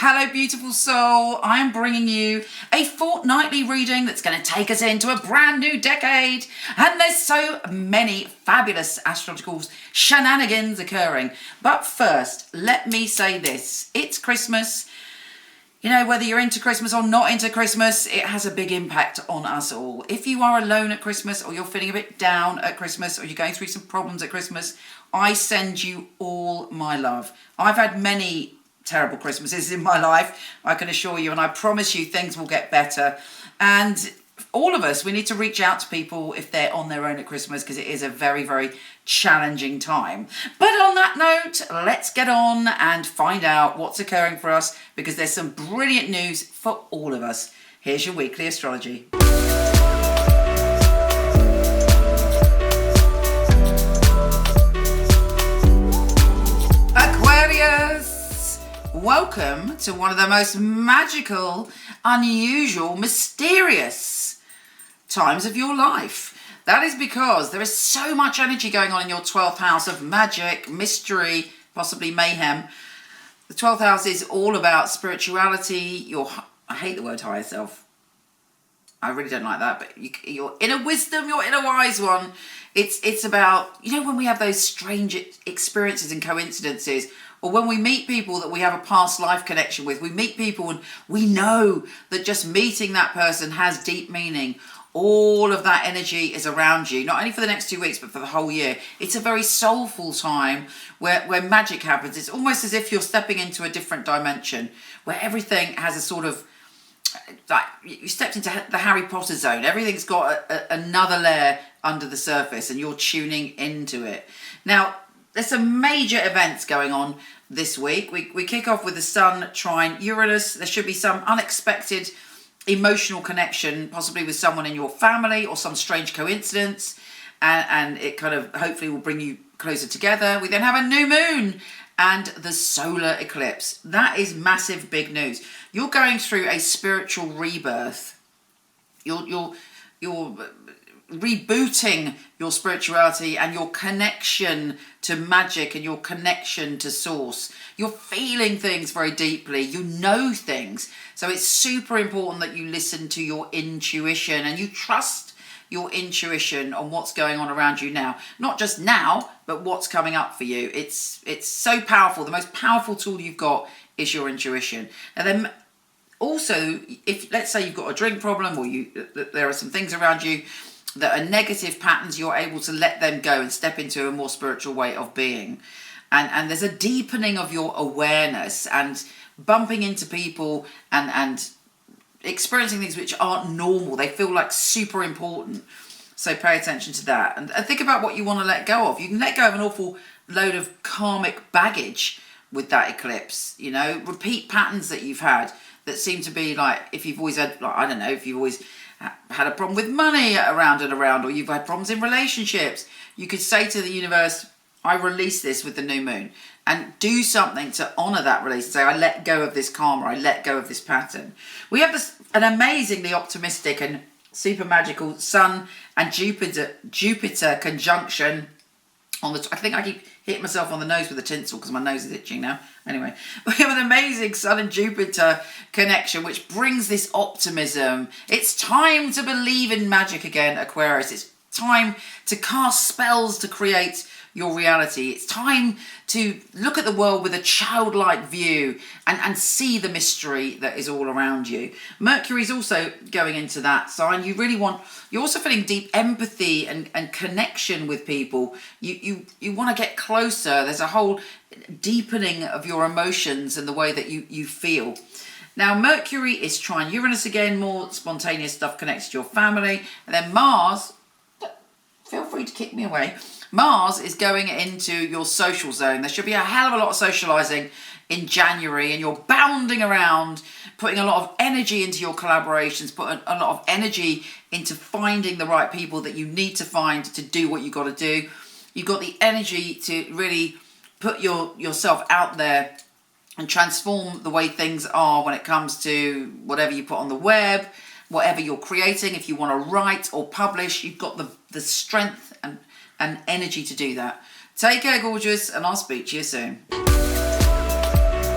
Hello, beautiful soul. I am bringing you a fortnightly reading that's going to take us into a brand new decade. And there's so many fabulous astrological shenanigans occurring. But first, let me say this. It's Christmas. You know, whether you're into Christmas or not into Christmas, it has a big impact on us all. If you are alone at Christmas, or you're feeling a bit down at Christmas, or you're going through some problems at Christmas, I send you all my love. I've had many terrible Christmases in my life, I can assure you, and I promise you things will get better. And all of us, we need to reach out to people if they're on their own at Christmas, because it is a very, very challenging time. But on that note, let's get on and find out what's occurring for us, because there's some brilliant news for all of us. Here's your weekly astrology. Aquarius! Welcome to one of the most magical, unusual, mysterious times of your life. That is because there is so much energy going on in your 12th house of magic, mystery, possibly mayhem. The 12th house is all about spirituality, I hate the word higher self. I really don't like that, but your inner wisdom, your inner wise one. It's about, you know, when we have those strange experiences and coincidences, or when we meet people that we have a past life connection with, we meet people and we know that just meeting that person has deep meaning. All of that energy is around you, not only for the next 2 weeks, but for the whole year. It's a very soulful time where magic happens. It's almost as if you're stepping into a different dimension, where everything has a sort of, like, you stepped into the Harry Potter zone. Everything's got another layer under the surface, and you're tuning into it. Now, there's some major events going on this week. We kick off with the Sun trine Uranus. There should be some unexpected emotional connection, possibly with someone in your family or some strange coincidence, and it kind of hopefully will bring you closer together. We then have a new moon and the solar eclipse. That is massive, big news. You're going through a spiritual rebirth. You're rebooting your spirituality and your connection to magic and your connection to source. You're feeling things very deeply. You know things. So it's super important that you listen to your intuition and you trust your intuition on what's going on around you now. Not just now, but what's coming up for you. It's so powerful. The most powerful tool you've got is your intuition. And then also, if let's say you've got a drink problem, or there are some things around you that are negative patterns, you're able to let them go and step into a more spiritual way of being. And there's a deepening of your awareness and bumping into people and experiencing things which aren't normal. They feel like super important. So pay attention to that. And think about what you want to let go of. You can let go of an awful load of karmic baggage with that eclipse. You know, repeat patterns that you've had that seem to be like, if you've always had, like, I don't know, if you've always had a problem with money around and around, or you've had problems in relationships, you could say to the universe, I release this with the new moon, and do something to honour that release. Say, I let go of this karma, I let go of this pattern. We have an amazingly optimistic and super magical Sun and Jupiter conjunction on the, I think I keep hitting myself on the nose with the tinsel because my nose is itching now. Anyway, we have an amazing Sun and Jupiter connection, which brings this optimism. It's time to believe in magic again, Aquarius. It's time to cast spells to create your reality. It's time to look at the world with a childlike view and see the mystery that is all around you. Mercury's also going into that sign. You're also feeling deep empathy and connection with people. You want to get closer. There's a whole deepening of your emotions and the way that you feel. Now, Mercury is trine Uranus again, more spontaneous stuff connected to your family. And then Mars, feel free to kick me away. Mars is going into your social zone. There should be a hell of a lot of socialising in January, and you're bounding around, putting a lot of energy into your collaborations, putting a lot of energy into finding the right people that you need to find to do what you've got to do. You've got the energy to really put yourself out there and transform the way things are when it comes to whatever you put on the web, whatever you're creating. If you want to write or publish, you've got the strength and energy to do that. Take care, gorgeous, and I'll speak to you soon.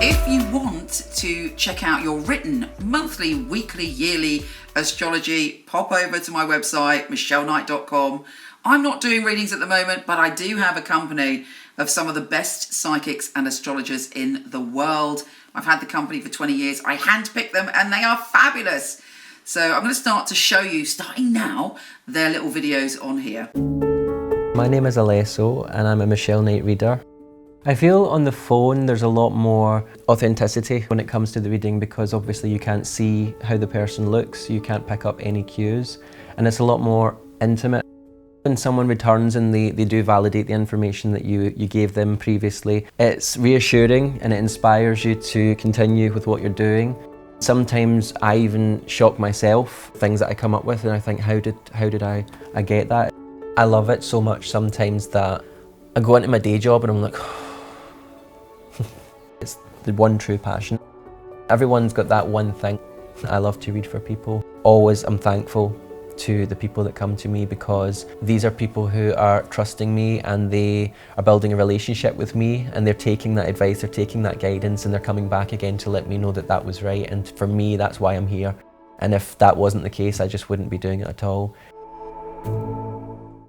If you want to check out your written monthly, weekly, yearly astrology, pop over to my website, micheleknight.com. I'm not doing readings at the moment, but I do have a company of some of the best psychics and astrologers in the world. I've had the company for 20 years. I handpick them and they are fabulous. So I'm going to start to show you, starting now, their little videos on here. My name is Alesso and I'm a Michele Knight reader. I feel on the phone there's a lot more authenticity when it comes to the reading, because obviously you can't see how the person looks, you can't pick up any cues, and it's a lot more intimate. When someone returns and they do validate the information that you gave them previously, it's reassuring and it inspires you to continue with what you're doing. Sometimes I even shock myself, things that I come up with, and I think, how did I get that? I love it so much sometimes that I go into my day job and I'm like, it's the one true passion. Everyone's got that one thing. I love to read for people. Always I'm thankful to the people that come to me, because these are people who are trusting me and they are building a relationship with me, and they're taking that advice, they're taking that guidance, and they're coming back again to let me know that that was right. And for me, that's why I'm here. And if that wasn't the case, I just wouldn't be doing it at all.